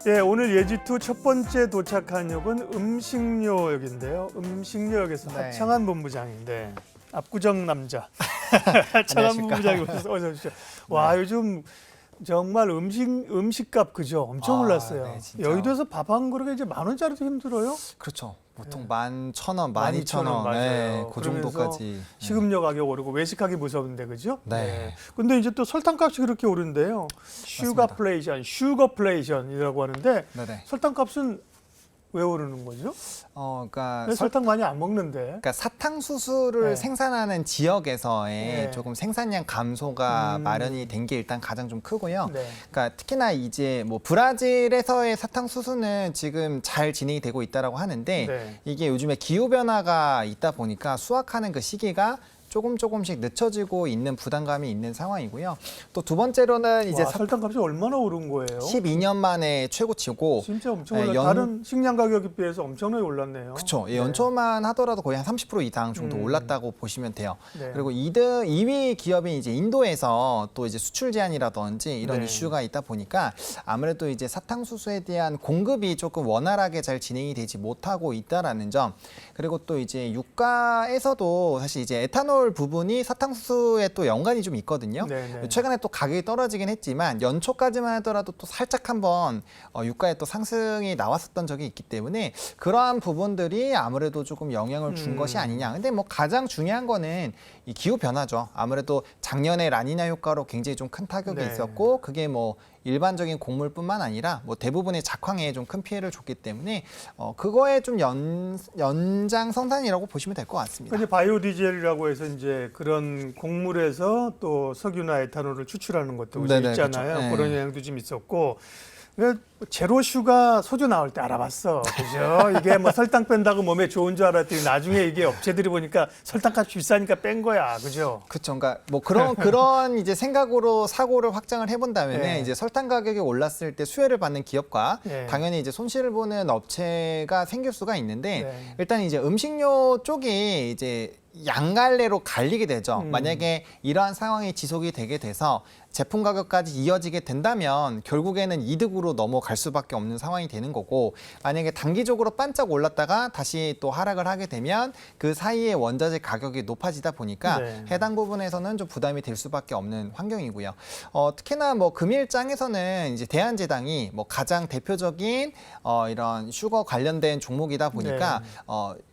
예, 오늘 예지2 첫 번째 도착한 역은 음식료역인데요. 음식료역에서 네. 하창한 본부장인데 압구정 남자 하창한 본부장이 오셔서 어서 오십시오. 와, 요즘 정말 음식값 그죠? 엄청 올랐어요. 네, 진짜. 여의도에서 밥 한 그릇에 이제 10,000원짜리도 힘들어요. 그렇죠. 보통 11,000원, 12,000원 12,000원, 네, 맞아요. 그 그러면서 정도까지. 식음료 가격 오르고 외식하기 무서운데 그죠? 네. 근데 이제 또 설탕값이 그렇게 오른대요. 슈거플레이션이라고 하는데 네네. 설탕값은 왜 오르는 거죠? 그러니까 왜 설탕 많이 안 먹는데. 그러니까 사탕수수를 네. 생산하는 지역에서의 네. 조금 생산량 감소가 마련이 된 게 일단 가장 좀 크고요. 네. 그러니까 특히나 이제 뭐 브라질에서의 사탕수수는 지금 잘 진행이 되고 있다라고 하는데 네. 이게 요즘에 기후 변화가 있다 보니까 수확하는 그 시기가 조금씩 늦춰지고 있는 부담감이 있는 상황이고요. 또 두 번째로는 이제 와, 설탕값이 얼마나 오른 거예요? 12년 만에 최고치고 진짜 엄청 네, 올랐. 다른 식량 가격에 비해서 엄청나게 올랐네요. 그렇죠. 네. 연초만 하더라도 거의 한 30% 이상 정도 올랐다고 보시면 돼요. 네. 그리고 2위 기업인 이제 인도에서 또 이제 수출 제한이라든지 이런 네. 이슈가 있다 보니까 아무래도 이제 사탕수수에 대한 공급이 조금 원활하게 잘 진행이 되지 못하고 있다라는 점. 그리고 또 이제 유가에서도 사실 이제 에탄올 부분이 사탕수수에 또 연관이 좀 있거든요. 네, 네. 최근에 또 가격이 떨어지긴 했지만 연초까지만 하더라도 또 살짝 한번 유가에 또 상승이 나왔었던 적이 있기 때문에 그러한 부분들이 아무래도 조금 영향을 준 것이 아니냐. 근데 뭐 가장 중요한 거는 이 기후 변화죠. 아무래도 작년에 라니냐 효과로 굉장히 좀 큰 타격이 네. 있었고 그게 뭐 일반적인 곡물뿐만 아니라 뭐 대부분의 작황에 좀 큰 피해를 줬기 때문에 그거에 좀 연장 성산이라고 보시면 될 것 같습니다. 이제 바이오 디젤이라고 해서 이제 그런 곡물에서 또 석유나 에탄올을 추출하는 것도 그죠? 네네, 있잖아요. 그렇죠. 네. 그런 영향도 좀 있었고. 그러니까 제로 슈가 소주 나올 때 알아봤어. 그죠? 이게 뭐 설탕 뺀다고 몸에 좋은 줄 알았더니 나중에 이게 업체들이 보니까 설탕값 비싸니까 뺀 거야. 그죠? 그렇죠. 그러니까 뭐 그런 이제 생각으로 사고를 확장을 해본다면 네. 이제 설탕 가격이 올랐을 때 수혜를 받는 기업과 네. 당연히 이제 손실을 보는 업체가 생길 수가 있는데 네. 일단 이제 음식료 쪽이 이제 양갈래로 갈리게 되죠. 만약에 이러한 상황이 지속이 되게 돼서 제품 가격까지 이어지게 된다면 결국에는 이득으로 넘어갈 수밖에 없는 상황이 되는 거고 만약에 단기적으로 반짝 올랐다가 다시 또 하락을 하게 되면 그 사이에 원자재 가격이 높아지다 보니까 네. 해당 부분에서는 좀 부담이 될 수밖에 없는 환경이고요. 특히나 뭐 금일장에서는 이제 대한제당이 뭐 가장 대표적인 이런 슈거 관련된 종목이다 보니까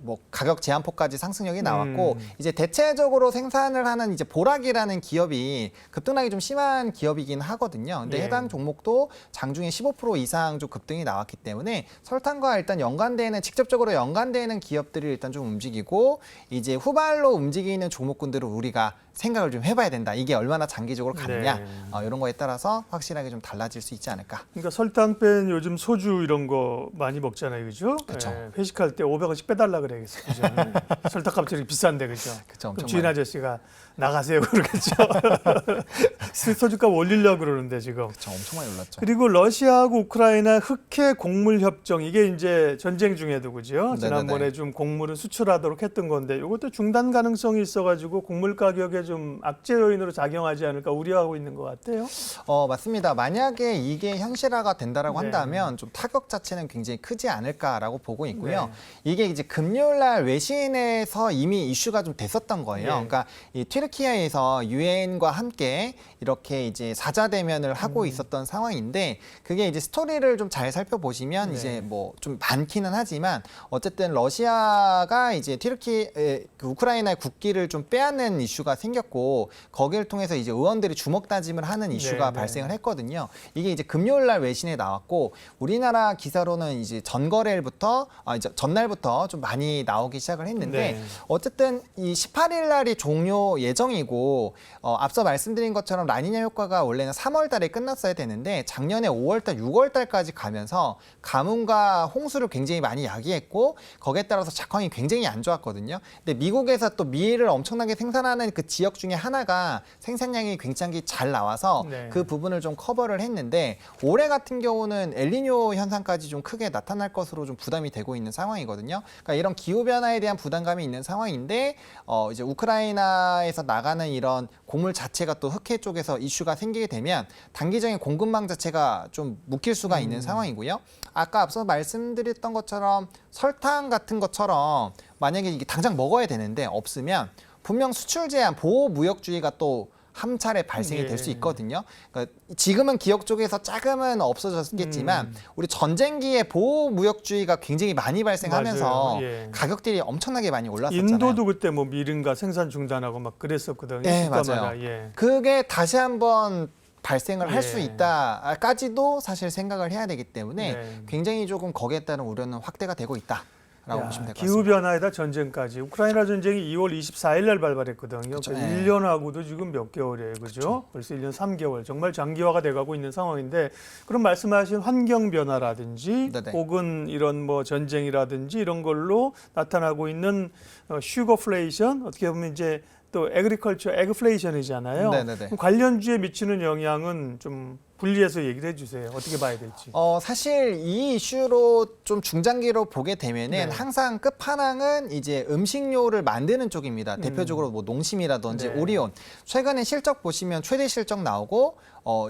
뭐 가격 제한폭까지 상승력이 나왔고 이제 대체적으로 생산을 하는 이제 보락이라는 기업이 급등락이 좀 심한 기업이긴 하거든요. 근데 예. 해당 종목도 장중에 15% 이상 좀 급등이 나왔기 때문에 설탕과 일단 연관되는 직접적으로 연관되는 기업들이 일단 좀 움직이고 이제 후발로 움직이는 종목군들을 우리가 생각을 좀 해봐야 된다. 이게 얼마나 장기적으로 가느냐 이런 거에 따라서 확실하게 좀 달라질 수 있지 않을까. 그러니까 설탕 뺀 요즘 소주 이런 거 많이 먹잖아요. 그죠? 그쵸. 회식할 때 500원씩 빼달라 그래야겠어. 그죠? 설탕값이 이렇게 비싼데 그죠? 그쵸, 그럼 엄청 주인 많이. 아저씨가 나가세요 그러겠죠. 소주값 올리려고 그러는데 지금. 그쵸, 엄청 많이 올랐죠. 그리고 러시아하고 우크라이나 흑해 곡물 협정 이게 이제 전쟁 중에도 그죠? 네네네. 지난번에 좀 곡물을 수출하도록 했던 건데 이것도 중단 가능성이 있어가지고 곡물 가격에 좀 악재 요인으로 작용하지 않을까 우려하고 있는 것 같아요. 맞습니다. 만약에 이게 현실화가 된다라고 네. 한다면 좀 타격 자체는 굉장히 크지 않을까라고 보고 있고요. 네. 이게 이제 금요일 날 외신에서 이미 이슈가 좀 됐었던 거예요. 네. 그러니까 이 튀르키예에서 유엔과 함께 이렇게 이제 사자 대면을 하고 있었던 상황인데 그게 이제 스토리를 좀 잘 살펴보시면 네. 이제 뭐 좀 많기는 하지만 어쨌든 러시아가 이제 그 우크라이나의 국기를 좀 빼앗는 이슈가 생겼고 거기를 통해서 이제 의원들이 주먹 다짐을 하는 이슈가 네. 발생을 했거든요. 이게 이제 금요일 날 외신에 나왔고 우리나라 기사로는 이제 전거래일부터 이제 전날부터 좀 많이 나오기 시작을 했는데 네. 어쨌든 이 18일 날이 종료 예정이고 앞서 말씀드린 것처럼 라니냐 효과가 원래는 3월 달에 끝났어야 되는데 작년에 5월 달, 6월 달까지 가면서 가뭄과 홍수를 굉장히 많이 야기했고 거기에 따라서 작황이 굉장히 안 좋았거든요. 근데 미국에서 또 밀을 엄청나게 생산하는 그 지역 기억 중에 하나가 생산량이 굉장히 잘 나와서 네. 그 부분을 좀 커버를 했는데 올해 같은 경우는 엘니뇨 현상까지 좀 크게 나타날 것으로 좀 부담이 되고 있는 상황이거든요. 그러니까 이런 기후 변화에 대한 부담감이 있는 상황인데 이제 우크라이나에서 나가는 이런 곡물 자체가 또 흑해 쪽에서 이슈가 생기게 되면 단기적인 공급망 자체가 좀 묶일 수가 있는 상황이고요. 아까 앞서 말씀드렸던 것처럼 설탕 같은 것처럼 만약에 이게 당장 먹어야 되는데 없으면 분명 수출 제한, 보호 무역주의가 또 한 차례 발생이 될 수 있거든요. 그러니까 지금은 기업 쪽에서 조금은 없어졌겠지만 우리 전쟁기에 보호 무역주의가 굉장히 많이 발생하면서 예. 가격들이 엄청나게 많이 올랐었잖아요. 인도도 그때 뭐 미rin가 생산 중단하고 막 그랬었거든요. 네, 국가마다. 맞아요. 예. 그게 다시 한번 발생을 할 수 예. 있다까지도 사실 생각을 해야 되기 때문에 네. 굉장히 조금 거기에 따른 우려는 확대가 되고 있다라고 보시면 될 것 같습니다. 기후 변화에다 전쟁까지. 우크라이나 전쟁이 2월 24일 날 발발했거든요. 그쵸, 그러니까 예. 1년하고도 지금 몇 개월이에요. 그죠? 벌써 1년 3개월. 정말 장기화가 돼가고 있는 상황인데 그럼 말씀하신 환경 변화라든지 네네. 혹은 이런 뭐 전쟁이라든지 이런 걸로 나타나고 있는 슈거플레이션 어떻게 보면 이제 또 에그리컬처 에그플레이션이잖아요. 네네네. 그럼 관련주에 미치는 영향은 좀 분리해서 얘기를 해주세요. 어떻게 봐야 될지. 사실 이 이슈로 좀 중장기로 보게 되면은 네. 항상 끝판왕은 이제 음식료를 만드는 쪽입니다. 대표적으로 뭐 농심이라든지 네. 오리온. 최근에 실적 보시면 최대 실적 나오고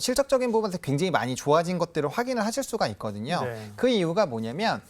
실적적인 부분에서 굉장히 많이 좋아진 것들을 확인을 하실 수가 있거든요. 네. 그 이유가 뭐냐면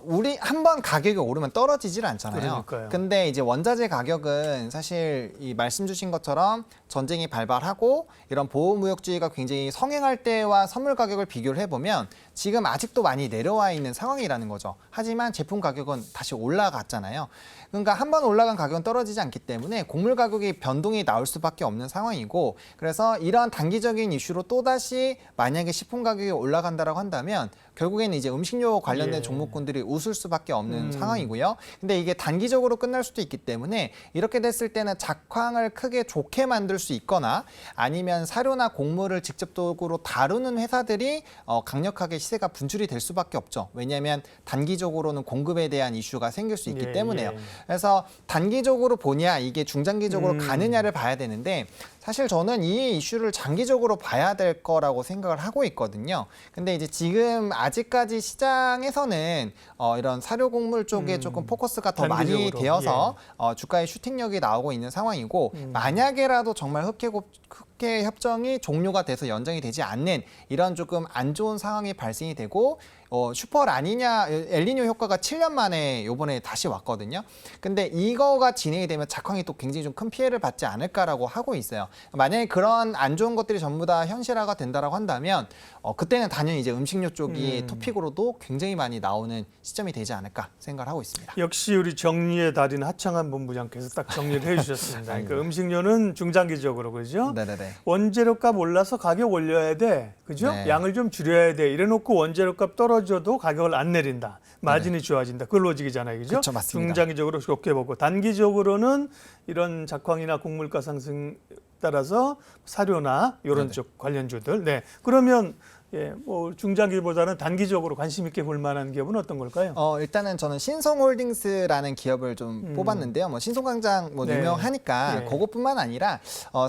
우리 한 번 가격이 오르면 떨어지질 않잖아요. 그러니까요. 근데 이제 원자재 가격은 사실 이 말씀 주신 것처럼 전쟁이 발발하고 이런 보호무역주의가 굉장히 성행할 때와 선물 가격을 비교를 해보면 지금 아직도 많이 내려와 있는 상황이라는 거죠. 하지만 제품 가격은 다시 올라갔잖아요. 그러니까 한 번 올라간 가격은 떨어지지 않기 때문에 곡물 가격이 변동이 나올 수밖에 없는 상황이고 그래서 이런 단기적인 이슈로 또다시 만약에 식품 가격이 올라간다라고 한다면 결국에는 이제 음식료 관련된 예. 종목군들이 웃을 수밖에 없는 상황이고요. 근데 이게 단기적으로 끝날 수도 있기 때문에 이렇게 됐을 때는 작황을 크게 좋게 만들 수 있거나 아니면 사료나 곡물을 직접적으로 다루는 회사들이 강력하게 시세가 분출이 될 수밖에 없죠. 왜냐하면 단기적으로는 공급에 대한 이슈가 생길 수 있기 예, 때문에요. 예. 그래서 단기적으로 보냐 이게 중장기적으로 가느냐를 봐야 되는데 사실 저는 이 이슈를 장기적으로 봐야 될 거라고 생각을 하고 있거든요. 근데 이제 지금 아직까지 시장에서는 이런 사료곡물 쪽에 조금 포커스가 더 많이 단기적으로, 되어서 주가의 슈팅력이 나오고 있는 상황이고 만약에라도 정말 흑해 협정이 종료가 돼서 연장이 되지 않는 이런 조금 안 좋은 상황이 발생이 되고 슈퍼 라니냐 엘니뇨 효과가 7년 만에 요번에 다시 왔거든요. 근데 이거가 진행이 되면 작황이 또 굉장히 좀 큰 피해를 받지 않을까라고 하고 있어요. 만약에 그런 안 좋은 것들이 전부 다 현실화가 된다라고 한다면 그때는 당연히 이제 음식료 쪽이 토픽으로도 굉장히 많이 나오는 시점이 되지 않을까 생각을 하고 있습니다. 역시 우리 정리의 달인 하창한 본부장께서 딱 정리를 해주셨습니다. 그러니까 음식료는 중장기적으로 그죠? 네네네. 원재료값 올라서 가격 올려야 돼, 그죠? 네. 양을 좀 줄여야 돼. 이래놓고 원재료값 떨어져도 가격을 안 내린다. 마진이 좋아진다. 그 로직이잖아요, 그죠? 그쵸, 맞습니다. 중장기적으로 좋게 보고 단기적으로는 이런 작황이나 곡물가 상승 따라서 사료나 이런 네네. 쪽 관련주들. 네. 그러면 뭐 중장기보다는 단기적으로 관심 있게 볼 만한 기업은 어떤 걸까요? 일단은 저는 신성홀딩스라는 기업을 좀 뽑았는데요. 뭐 신성광장 뭐 네. 유명하니까 예. 그것뿐만 아니라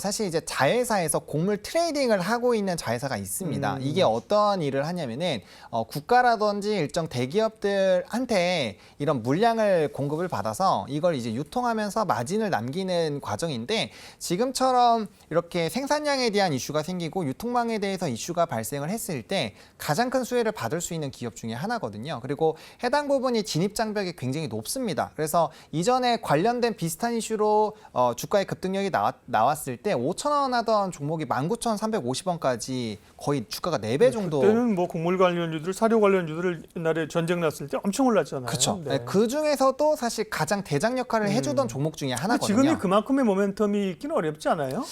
사실 이제 자회사에서 곡물 트레이딩을 하고 있는 자회사가 있습니다. 이게 어떤 일을 하냐면은 국가라든지 일정 대기업들한테 이런 물량을 공급을 받아서 이걸 이제 유통하면서 마진을 남기는 과정인데 지금처럼 이렇게 생산량에 대한 이슈가 생기고 유통망에 대해서 이슈가 발생을 했을 때 가장 큰 수혜를 받을 수 있는 기업 중에 하나거든요. 그리고 해당 부분이 진입 장벽이 굉장히 높습니다. 그래서 이전에 관련된 비슷한 이슈로 주가의 급등력이 나왔을 때 5,000원 하던 종목이 19,350원까지 거의 주가가 4배 정도. 그때는 뭐 곡물 관련주들, 사료 관련주들 옛날에 전쟁 났을 때 엄청 올랐잖아요. 그렇죠. 네. 그 중에서도 사실 가장 대장 역할을 해주던 종목 중에 근데 하나거든요. 지금이 그만큼의 모멘텀이 있기는 어렵지 않아요?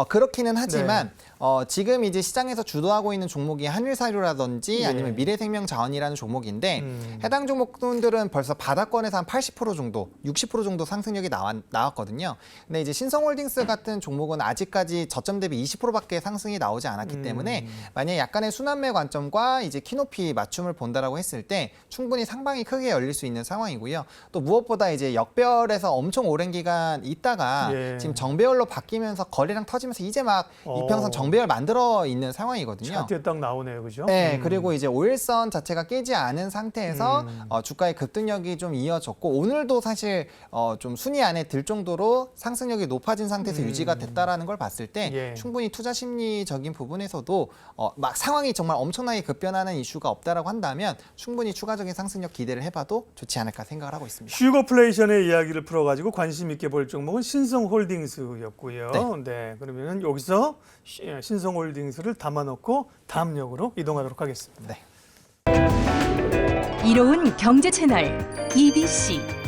그렇기는 하지만 지금 이제 시장에서 주도하고 있는 종목이 한일사료라든지 예. 아니면 미래생명자원이라는 종목인데 해당 종목들은 벌써 바닥권에서 한 80% 정도, 60% 정도 상승력이 나왔거든요. 근데 이제 신성홀딩스 같은 종목은 아직까지 저점 대비 20%밖에 상승이 나오지 않았기 때문에 만약에 약간의 순환매 관점과 이제 키높이 맞춤을 본다라고 했을 때 충분히 상방이 크게 열릴 수 있는 상황이고요. 또 무엇보다 이제 역배열에서 엄청 오랜 기간 있다가 예. 지금 정배열로 바뀌면서 거래량 터지면서 이제 막 이평선 정배열 만들어 있는 상황이거든요. 차트에 딱 나오네요, 그죠? 네, 그리고 이제 5일선 자체가 깨지 않은 상태에서 주가의 급등력이 좀 이어졌고 오늘도 사실 좀 순위 안에 들 정도로 상승력이 높아진 상태에서 유지가 됐다라는 걸 봤을 때 예. 충분히 투자 심리적인 부분에서도 막 상황이 정말 엄청나게 급변하는 이슈가 없다라고 한다면 충분히 추가적인 상승력 기대를 해봐도 좋지 않을까 생각을 하고 있습니다. 슈거플레이션의 이야기를 풀어가지고 관심 있게 볼 종목은 신성홀딩스였고요. 네, 그러면 여기서 신성홀딩스를 담아놓고 다음 역으로 이동하도록 하겠습니다. 네. 이로운 경제 채널 EBC